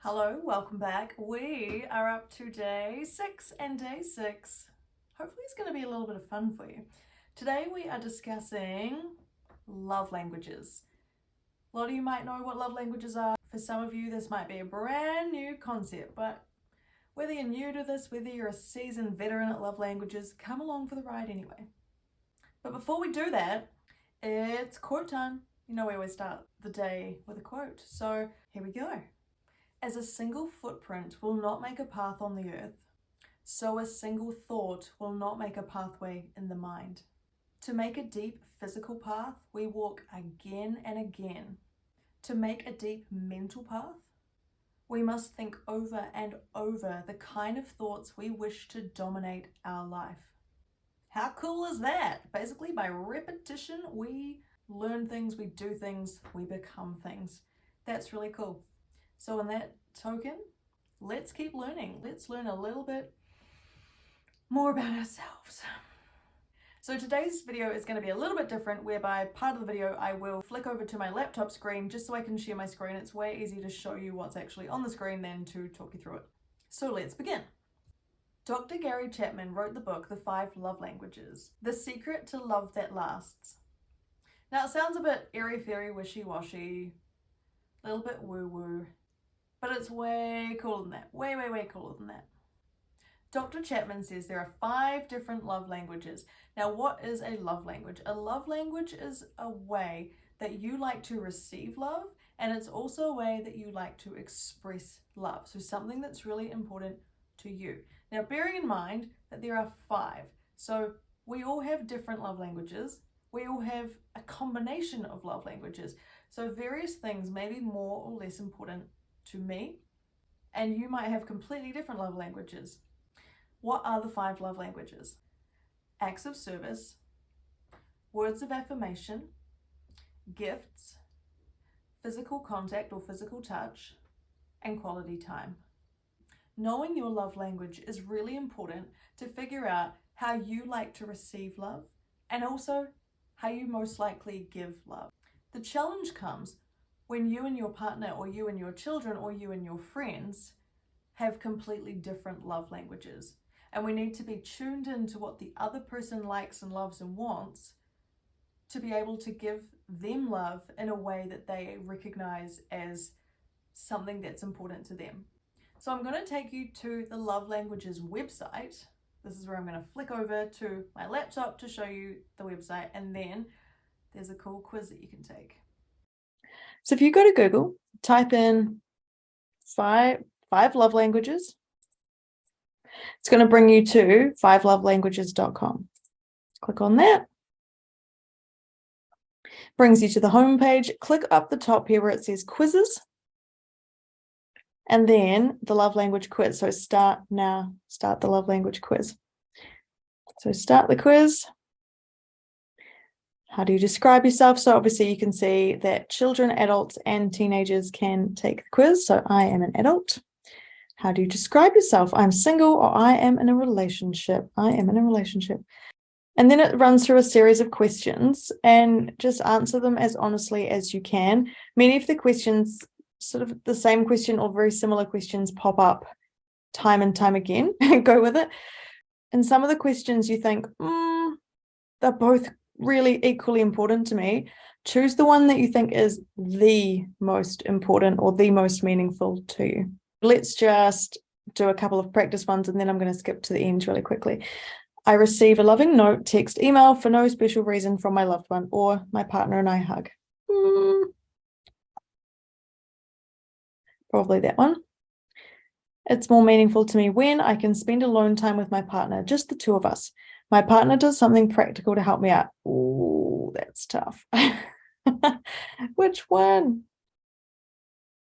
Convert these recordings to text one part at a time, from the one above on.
Hello, welcome back. We are up to day 6, and day 6 hopefully it's going to be a little bit of fun for you. Today we are discussing love languages. A lot of you might know what love languages are. For some of you this might be a brand new concept, but whether you're new to this, whether you're a seasoned veteran at love languages, come along for the ride anyway. But before we do that, it's quote time. You know we always start the day with a quote, so here we go. As a single footprint will not make a path on the earth, so a single thought will not make a pathway in the mind. To make a deep physical path, we walk again and again. To make a deep mental path, we must think over and over the kind of thoughts we wish to dominate our life. How cool is that? Basically, by repetition, we learn things, we do things, we become things. That's really cool. So in that token, let's keep learning. Let's learn a little bit more about ourselves. So today's video is going to be a little bit different, whereby part of the video I will flick over to my laptop screen just so I can share my screen. It's way easier to show you what's actually on the screen than to talk you through it. So let's begin. Dr. Gary Chapman wrote the book, The 5 Love Languages, The Secret to Love That Lasts. Now it sounds a bit airy-fairy, wishy-washy, a little bit woo-woo, but it's way cooler than that. Way cooler than that. Dr. Chapman says there are 5 different love languages. Now, what is a love language? A love language is a way that you like to receive love, and it's also a way that you like to express love. So something that's really important to you. Now, bearing in mind that there are 5, so we all have different love languages. We all have a combination of love languages. So various things may be more or less important to me, and you might have completely different love languages. What are the 5 love languages? Acts of service, words of affirmation, gifts, physical contact or physical touch, and quality time. Knowing your love language is really important to figure out how you like to receive love, and also how you most likely give love. The challenge comes when you and your partner, or you and your children, or you and your friends have completely different love languages. And we need to be tuned into what the other person likes and loves and wants to be able to give them love in a way that they recognize as something that's important to them. So I'm going to take you to the Love Languages website. This is where I'm going to flick over to my laptop to show you the website, and then there's a cool quiz that you can take. So if you go to Google, type in five love languages, it's going to bring you to 5lovelanguages.com. Click on that. Brings you to the home page. Click up the top here where it says quizzes, and then the love language quiz. So start the love language quiz. So start the quiz. How do you describe yourself? So obviously you can see that children, adults, and teenagers can take the quiz. So I am an adult. How do you describe yourself? I'm single, or I am in a relationship. I am in a relationship. And then it runs through a series of questions, and just answer them as honestly as you can. Many of the questions, sort of the same question or very similar questions, pop up time and time again. Go with it. And some of the questions you think, they're both really equally important to me. Choose the one that you think is the most important or the most meaningful to you. Let's just do a couple of practice ones, and then I'm going to skip to the end really quickly. I receive a loving note, text, email for no special reason from my loved one, or my partner and I hug. Probably that one. It's more meaningful to me when I can spend alone time with my partner, just the 2 of us. My partner does something practical to help me out. Oh, that's tough. Which one?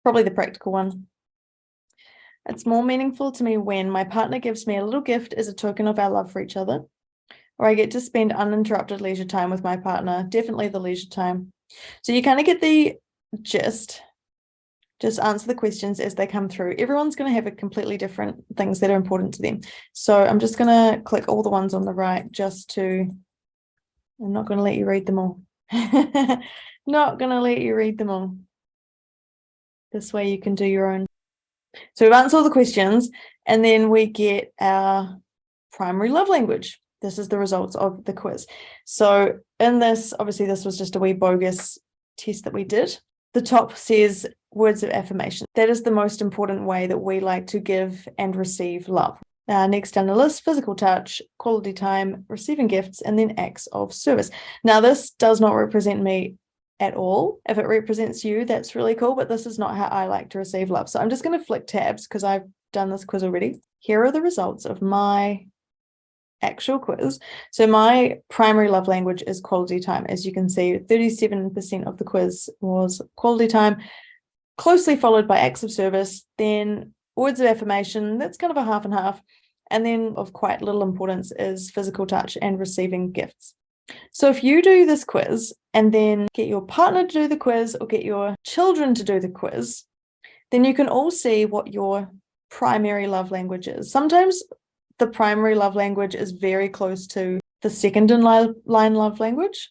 Probably the practical one. It's more meaningful to me when my partner gives me a little gift as a token of our love for each other, or I get to spend uninterrupted leisure time with my partner. Definitely the leisure time. So you kind of get the gist. Just answer the questions as they come through. Everyone's going to have a completely different things that are important to them. So I'm just going to click all the ones on the right I'm not going to let you read them all. Not going to let you read them all. This way you can do your own. So we've answered all the questions, and then we get our primary love language. This is the results of the quiz. So in this, obviously this was just a wee bogus test that we did. The top says words of affirmation. That is the most important way that we like to give and receive love. Next down the list, physical touch, quality time, receiving gifts, and then acts of service. Now, this does not represent me at all. If it represents you, that's really cool, but this is not how I like to receive love. So I'm just going to flick tabs because I've done this quiz already. Here are the results of my actual quiz. So my primary love language is quality time. As you can see, 37% of the quiz was quality time, closely followed by acts of service, then words of affirmation, that's kind of a half and half, and then of quite little importance is physical touch and receiving gifts. So if you do this quiz and then get your partner to do the quiz or get your children to do the quiz, then you can all see what your primary love language is. Sometimes the primary love language is very close to the second in line love language.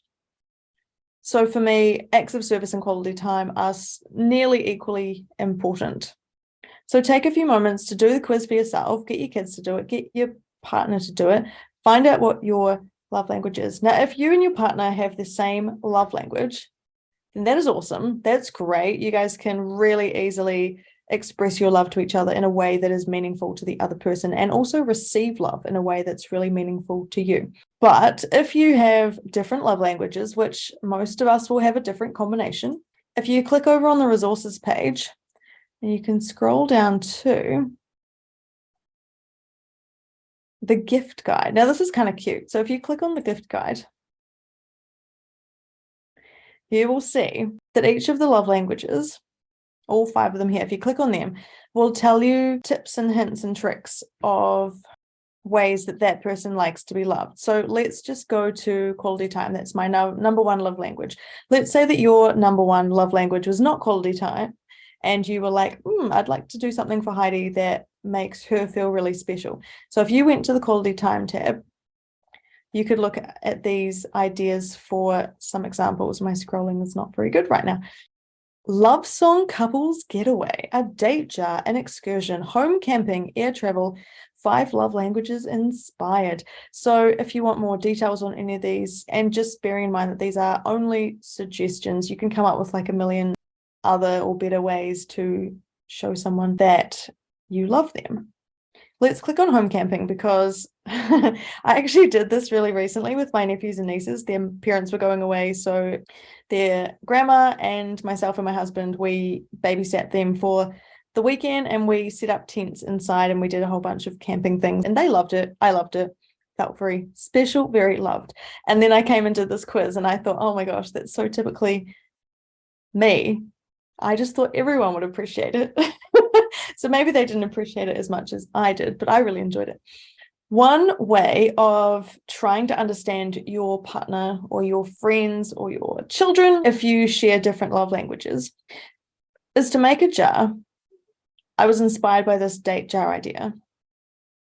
So for me, acts of service and quality time are nearly equally important. So take a few moments to do the quiz for yourself, get your kids to do it, get your partner to do it, find out what your love language is. Now, if you and your partner have the same love language, then that is awesome. That's great. You guys can really easily express your love to each other in a way that is meaningful to the other person, and also receive love in a way that's really meaningful to you. But if you have different love languages, which most of us will have a different combination, if you click over on the resources page, and you can scroll down to the gift guide. Now, this is kind of cute. So if you click on the gift guide, you will see that each of the love languages, all 5 of them here, if you click on them, will tell you tips and hints and tricks of ways that that person likes to be loved. So let's just go to quality time. That's my number 1 love language. Let's say that your number 1 love language was not quality time, and you were like, I'd like to do something for Heidi that makes her feel really special. So if you went to the quality time tab, you could look at these ideas for some examples. My scrolling is not very good right now. Love song couples getaway, a date jar, an excursion, home camping, air travel, 5 love languages inspired. So if you want more details on any of these, and just bearing in mind that these are only suggestions, you can come up with like a million other or better ways to show someone that you love them. Let's click on home camping, because I actually did this really recently with my nephews and nieces. Their parents were going away, so their grandma and myself and my husband, we babysat them for the weekend, and we set up tents inside, and we did a whole bunch of camping things, and they loved it. I loved it. Felt very special, very loved. And then I came and did this quiz, and I thought, oh my gosh, that's so typically me. I just thought everyone would appreciate it. So maybe they didn't appreciate it as much as I did, but I really enjoyed it. One way of trying to understand your partner or your friends or your children, if you share different love languages, is to make a jar. I was inspired by this date jar idea.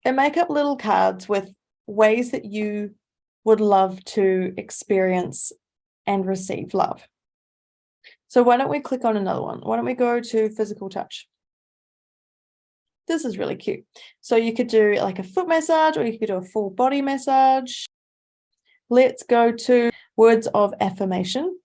And make up little cards with ways that you would love to experience and receive love. So why don't we click on another one? Why don't we go to physical touch? This is really cute. So you could do like a foot massage, or you could do a full body massage. Let's go to words of affirmation.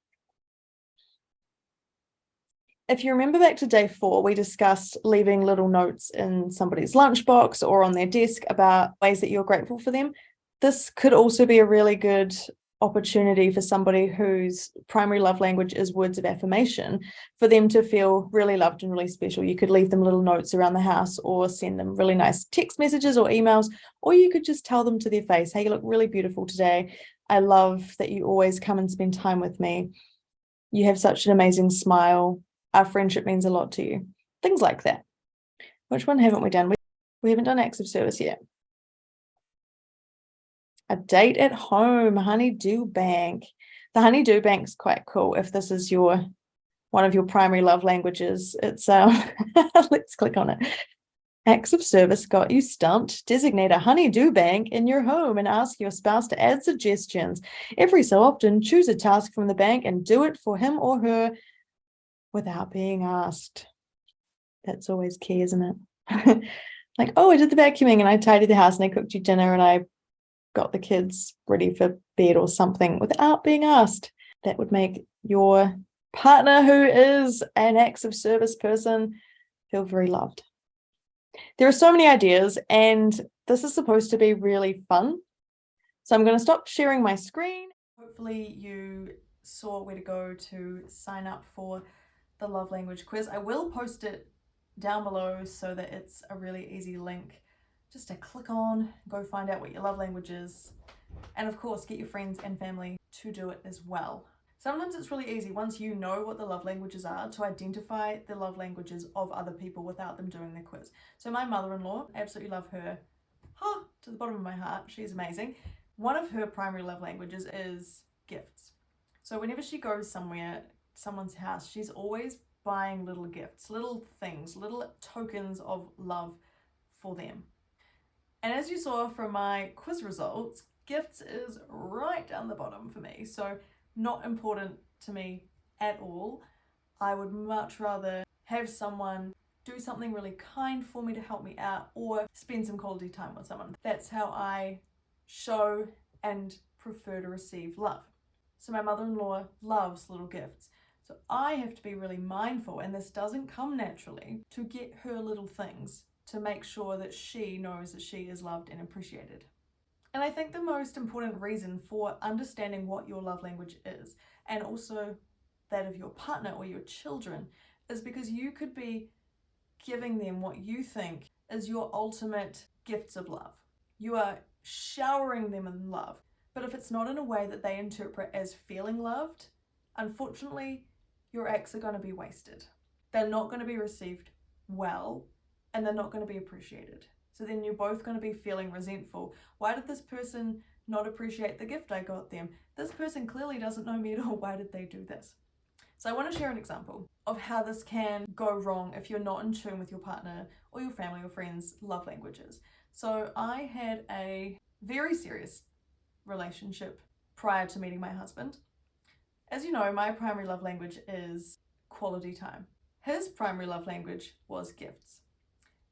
If you remember back to day 4, we discussed leaving little notes in somebody's lunchbox or on their desk about ways that you're grateful for them. This could also be a really good opportunity for somebody whose primary love language is words of affirmation, for them to feel really loved and really special. You could leave them little notes around the house, or send them really nice text messages or emails, or you could just tell them to their face, hey, you look really beautiful today. I love that you always come and spend time with me. You have such an amazing smile. Our friendship means a lot to you. Things like that. Which one haven't we done? We haven't done acts of service yet. A date at home, honey-do bank. The honey-do bank is quite cool if this is one of your primary love languages. It's let's click on it. Acts of service got you stumped. Designate a honey-do bank in your home and ask your spouse to add suggestions. Every so often, choose a task from the bank and do it for him or her without being asked. That's always key, isn't it? Like, oh, I did the vacuuming and I tidied the house and I cooked you dinner and I got the kids ready for bed or something without being asked. That would make your partner, who is an acts of service person, feel very loved. There are so many ideas, and this is supposed to be really fun. So I'm going to stop sharing my screen. Hopefully you saw where to go to sign up for the love language quiz. I will post it down below so that it's a really easy link just to click on, go find out what your love language is, and of course get your friends and family to do it as well. Sometimes it's really easy, once you know what the love languages are, to identify the love languages of other people without them doing the quiz. So my mother-in-law, absolutely love her, to the bottom of my heart, she's amazing. One of her primary love languages is gifts. So whenever she goes somewhere, someone's house, she's always buying little gifts, little things, little tokens of love for them. And as you saw from my quiz results, gifts is right down the bottom for me. So not important to me at all. I would much rather have someone do something really kind for me to help me out, or spend some quality time with someone. That's how I show and prefer to receive love. So my mother-in-law loves little gifts. So I have to be really mindful, and this doesn't come naturally, to get her little things to make sure that she knows that she is loved and appreciated. And I think the most important reason for understanding what your love language is, and also that of your partner or your children, is because you could be giving them what you think is your ultimate gifts of love. You are showering them in love. But if it's not in a way that they interpret as feeling loved, unfortunately, your acts are going to be wasted. They're not going to be received well, and they're not going to be appreciated. So then you're both going to be feeling resentful. Why did this person not appreciate the gift I got them? This person clearly doesn't know me at all. Why did they do this? So I want to share an example of how this can go wrong if you're not in tune with your partner or your family or friends' love languages. So I had a very serious relationship prior to meeting my husband. As you know, my primary love language is quality time. His primary love language was gifts.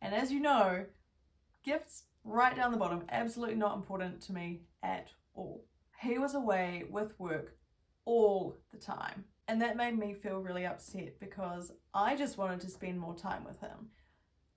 And as you know, gifts right down the bottom, absolutely not important to me at all. He was away with work all the time, and that made me feel really upset because I just wanted to spend more time with him.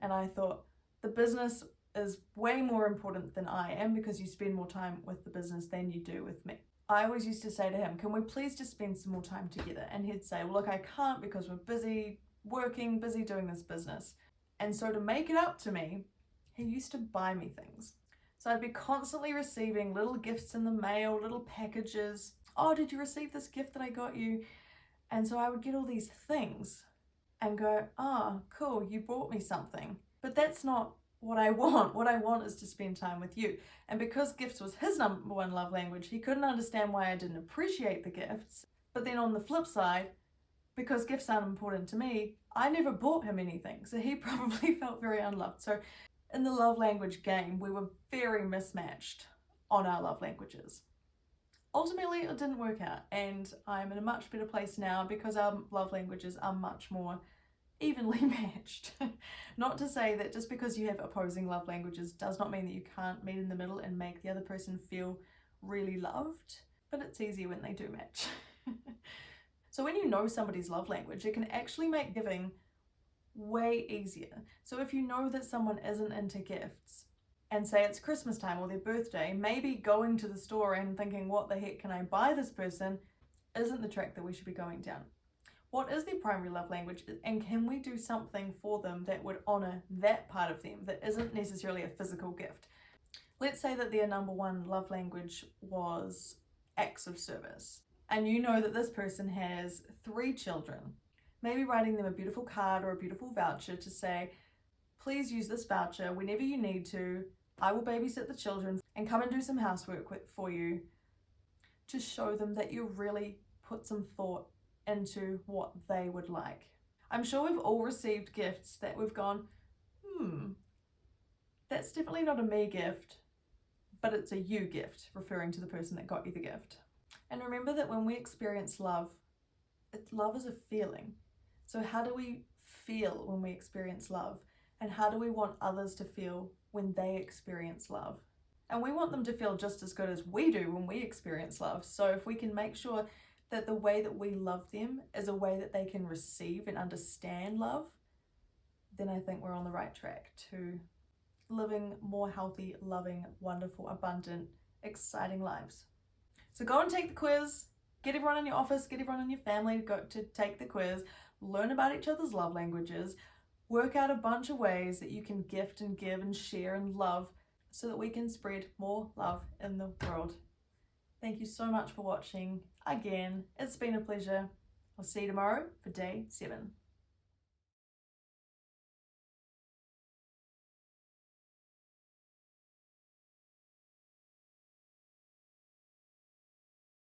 And I thought, the business is way more important than I am, because you spend more time with the business than you do with me. I always used to say to him, can we please just spend some more time together? And he'd say, well, look, I can't because we're busy working, busy doing this business. And so to make it up to me, he used to buy me things. So I'd be constantly receiving little gifts in the mail, little packages. Oh, did you receive this gift that I got you? And so I would get all these things and go, oh, cool, you brought me something. But that's not what I want. What I want is to spend time with you. And because gifts was his number one love language, he couldn't understand why I didn't appreciate the gifts. But then on the flip side, because gifts aren't important to me, I never bought him anything. So he probably felt very unloved. So in the love language game, we were very mismatched on our love languages. Ultimately, it didn't work out, and I'm in a much better place now because our love languages are much more evenly matched. Not to say that just because you have opposing love languages does not mean that you can't meet in the middle and make the other person feel really loved, but it's easier when they do match. So when you know somebody's love language, it can actually make giving way easier. So if you know that someone isn't into gifts, and say it's Christmas time or their birthday, maybe going to the store and thinking, what the heck can I buy this person, isn't the track that we should be going down. What is their primary love language, and can we do something for them that would honor that part of them that isn't necessarily a physical gift? Let's say that their number one love language was acts of service, and you know that this person has 3 children. Maybe writing them a beautiful card or a beautiful voucher to say, please use this voucher whenever you need to. I will babysit the children and come and do some housework for you, to show them that you really put some thought into what they would like. I'm sure we've all received gifts that we've gone, that's definitely not a me gift, but it's a you gift, referring to the person that got you the gift. And remember that when we experience love, love is a feeling. So how do we feel when we experience love? And how do we want others to feel when they experience love? And we want them to feel just as good as we do when we experience love. So if we can make sure that the way that we love them is a way that they can receive and understand love, then I think we're on the right track to living more healthy, loving, wonderful, abundant, exciting lives. So go and take the quiz. Get everyone in your office, get everyone in your family to go to take the quiz, learn about each other's love languages, work out a bunch of ways that you can gift and give and share and love so that we can spread more love in the world. Thank you so much for watching. Again, it's been a pleasure. I'll see you tomorrow for day 7.